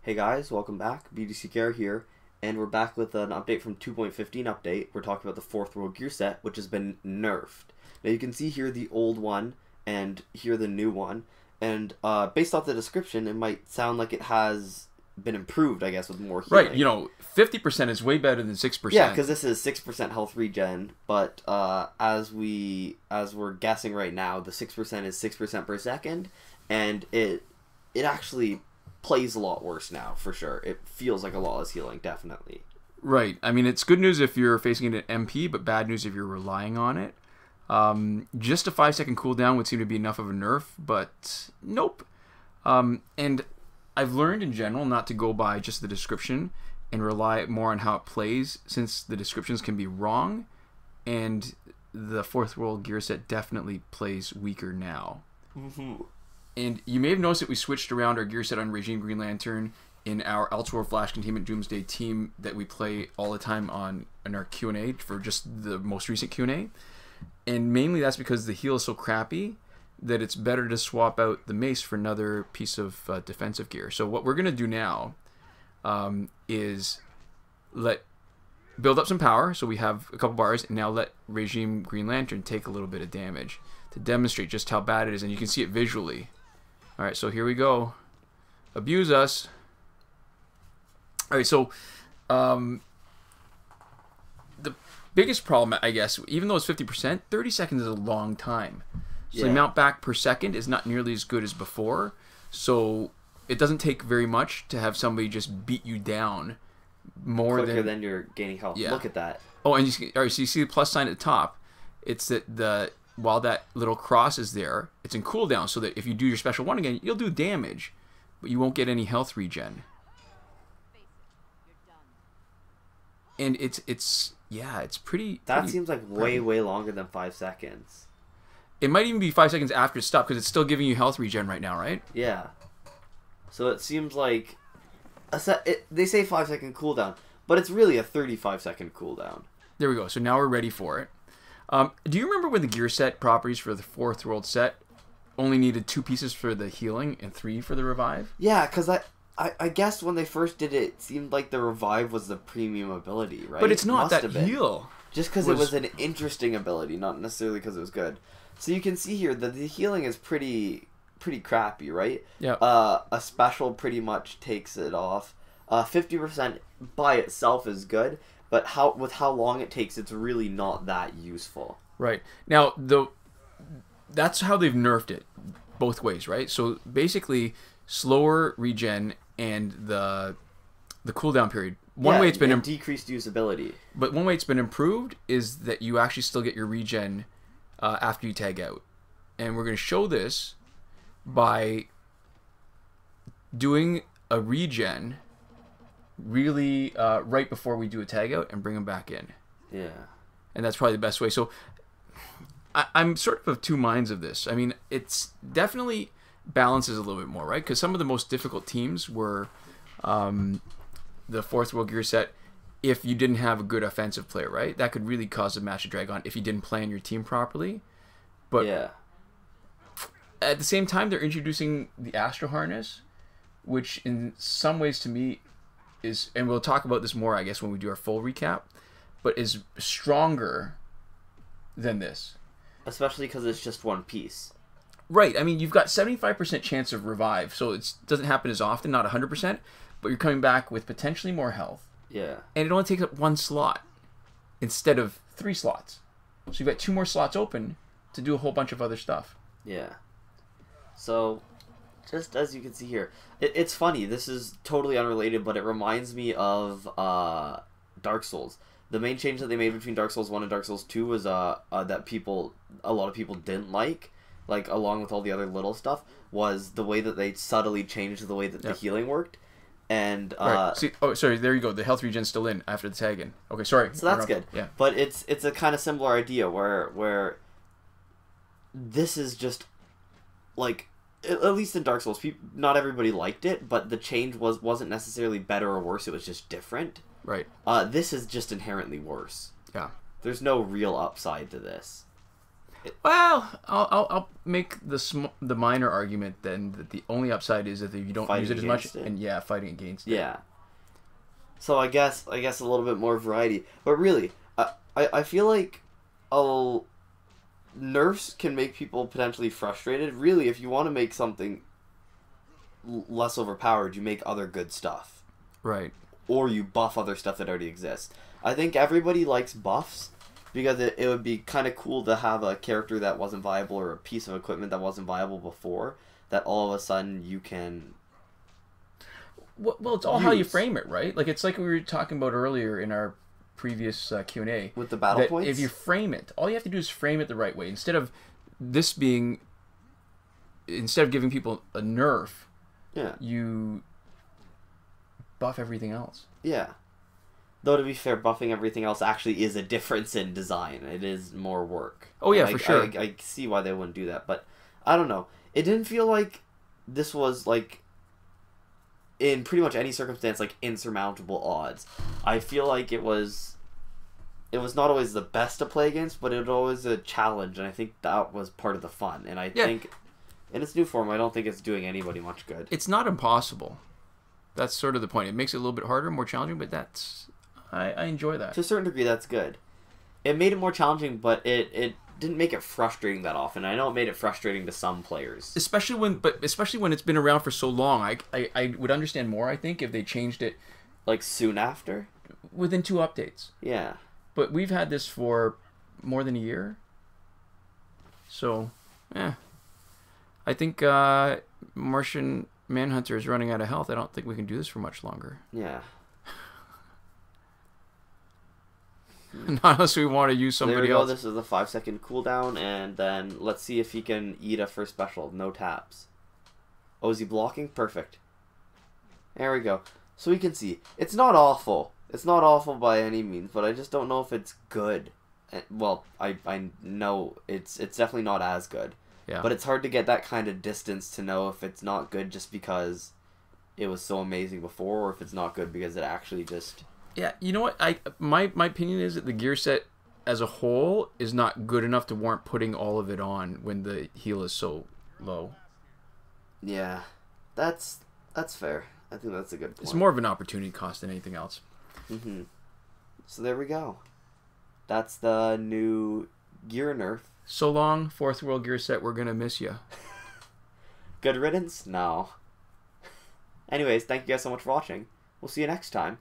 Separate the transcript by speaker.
Speaker 1: Hey guys, welcome back. BDC Care here, and we're back with an update from 2.15 update. We're talking about the fourth world gear set, which has been nerfed. Now you can see here the old one and here the new one, and based off the description, it might sound like it has been improved, I guess, with more healing.
Speaker 2: Right, 50% is way better than 6%.
Speaker 1: Yeah, because this is 6% health regen, but as we're guessing right now, the 6% is 6% per second, and it actually plays a lot worse now, for sure. It feels like a lot less healing, definitely.
Speaker 2: Right. I mean, it's good news if you're facing it at MP, but bad news if you're relying on it. Just a 5-second cooldown would seem to be enough of a nerf, but nope. And I've learned in general not to go by just the description and rely more on how it plays, since the descriptions can be wrong, and the fourth world gear set definitely plays weaker now.
Speaker 1: Mm-hmm.
Speaker 2: And you may have noticed that we switched around our gear set on Regime Green Lantern in our Elseworld Flash Containment Doomsday team that we play all the time in our Q&A for just the most recent Q&A. And mainly that's because the heal is so crappy that it's better to swap out the mace for another piece of defensive gear. So what we're going to do now is build up some power, so we have a couple bars, and now let Regime Green Lantern take a little bit of damage to demonstrate just how bad it is, and you can see it visually. Alright, so here we go. Abuse us. Alright, so the biggest problem, I guess, even though it's 50%, 30 seconds is a long time. So the amount back per second is not nearly as good as before. So it doesn't take very much to have somebody just beat you down
Speaker 1: quicker than you're gaining health. Yeah. Look at that.
Speaker 2: Oh, and alright, so you see the plus sign at the top. It's that while that little cross is there, it's in cooldown, so that if you do your special one again, you'll do damage, but you won't get any health regen. And it's pretty.
Speaker 1: That seems like way longer than 5 seconds.
Speaker 2: It might even be 5 seconds after it stopped, because it's still giving you health regen right now, right?
Speaker 1: Yeah. So it seems like they say 5-second cooldown, but it's really a 35-second cooldown.
Speaker 2: There we go. So now we're ready for it. Do you remember when the gear set properties for the fourth world set only needed 2 pieces for the healing and 3 for the revive?
Speaker 1: Yeah, because I guess when they first did it, it seemed like the revive was the premium ability, right?
Speaker 2: But it's not that heal.
Speaker 1: Just because it was an interesting ability, not necessarily because it was good. So you can see here that the healing is pretty crappy, right?
Speaker 2: Yeah.
Speaker 1: A special pretty much takes it off. 50% by itself is good, but with how long it takes, it's really not that useful.
Speaker 2: Right. Now, that's how they've nerfed it both ways, right? So basically, slower regen and the cooldown period. One way it's been
Speaker 1: decreased usability.
Speaker 2: But one way it's been improved is that you actually still get your regen after you tag out. And we're going to show this by doing a regen really right before we do a tag out and bring them back in.
Speaker 1: Yeah.
Speaker 2: And that's probably the best way. So I'm sort of two minds of this. I mean, it's definitely balances a little bit more, right? Because some of the most difficult teams were the fourth world gear set. If you didn't have a good offensive player, right? That could really cause a match to drag on if you didn't plan your team properly. But
Speaker 1: yeah.
Speaker 2: At the same time, they're introducing the Astro Harness, which in some ways to me is, and we'll talk about this more, I guess, when we do our full recap, but is stronger than this.
Speaker 1: Especially because it's just one piece.
Speaker 2: Right. I mean, you've got 75% chance of revive, so it doesn't happen as often, not 100%, but you're coming back with potentially more health.
Speaker 1: Yeah.
Speaker 2: And it only takes up 1 slot instead of 3 slots. So you've got 2 more slots open to do a whole bunch of other stuff.
Speaker 1: Yeah. So, just as you can see here, it's funny. This is totally unrelated, but it reminds me of Dark Souls. The main change that they made between Dark Souls 1 and Dark Souls 2 was that a lot of people didn't like along with all the other little stuff, was the way that they subtly changed the way that the healing worked. And
Speaker 2: right. See, oh, sorry, there you go. The health regen's still in after the tag in. Okay, sorry.
Speaker 1: So that's good.
Speaker 2: Yeah.
Speaker 1: But it's a kind of similar idea where this is just like, at least in Dark Souls, not everybody liked it, but the change wasn't necessarily better or worse. It was just different.
Speaker 2: Right.
Speaker 1: This is just inherently worse.
Speaker 2: Yeah.
Speaker 1: There's no real upside to this.
Speaker 2: Well, I'll make the minor argument then that the only upside is that if you don't
Speaker 1: Fighting
Speaker 2: use it as much,
Speaker 1: against it.
Speaker 2: and yeah, fighting against it.
Speaker 1: Yeah. So I guess a little bit more variety, but really, I feel like nerfs can make people potentially frustrated. Really, if you want to make something less overpowered, you make other good stuff,
Speaker 2: Right.
Speaker 1: or you buff other stuff that already exists. I think everybody likes buffs because it would be kind of cool to have a character that wasn't viable or a piece of equipment that wasn't viable before that all of a sudden you can.
Speaker 2: Well, it's all how you frame it, right? Like it's like we were talking about earlier in our previous Q&A
Speaker 1: With the battle points?
Speaker 2: If you frame it, all you have to do is frame it the right way. Instead of giving people a nerf,
Speaker 1: Yeah.
Speaker 2: you buff everything else.
Speaker 1: Yeah. Though to be fair, buffing everything else actually is a difference in design. It is more work.
Speaker 2: Oh yeah, for sure.
Speaker 1: I see why they wouldn't do that, but I don't know. It didn't feel like this was like in pretty much any circumstance like insurmountable odds. I feel like it was not always the best to play against, but it was always a challenge, and I think that was part of the fun. And I think in its new form, I don't think it's doing anybody much good.
Speaker 2: It's not impossible. That's sort of the point. It makes it a little bit harder, more challenging, but I enjoy that.
Speaker 1: To a certain degree, that's good. It made it more challenging, but it didn't make it frustrating that often. I know it made it frustrating to some players.
Speaker 2: Especially when it's been around for so long. I would understand more, I think, if they changed it
Speaker 1: Like, soon after?
Speaker 2: within 2 updates.
Speaker 1: Yeah.
Speaker 2: But we've had this for more than a year. So, I think Martian Manhunter is running out of health. I don't think we can do this for much longer.
Speaker 1: Yeah.
Speaker 2: Not unless we want to use
Speaker 1: There we
Speaker 2: somebody
Speaker 1: go.
Speaker 2: else.
Speaker 1: This is a 5-second cooldown, and then let's see if he can eat a first special. No taps. Oh, is he blocking? Perfect. There we go. So we can see. It's not awful. It's not awful by any means, but I just don't know if it's good. Well, I know it's definitely not as good.
Speaker 2: Yeah.
Speaker 1: But it's hard to get that kind of distance to know if it's not good just because it was so amazing before, or if it's not good because it actually just...
Speaker 2: Yeah, you know what? My opinion is that the gear set as a whole is not good enough to warrant putting all of it on when the heal is so low.
Speaker 1: Yeah, that's fair. I think that's a good point.
Speaker 2: It's more of an opportunity cost than anything else.
Speaker 1: Mm-hmm. So there we go. That's the new gear nerf.
Speaker 2: So long, Fourth World Gear set. We're gonna miss you.
Speaker 1: Good riddance? No. Anyways, thank you guys so much for watching. We'll see you next time.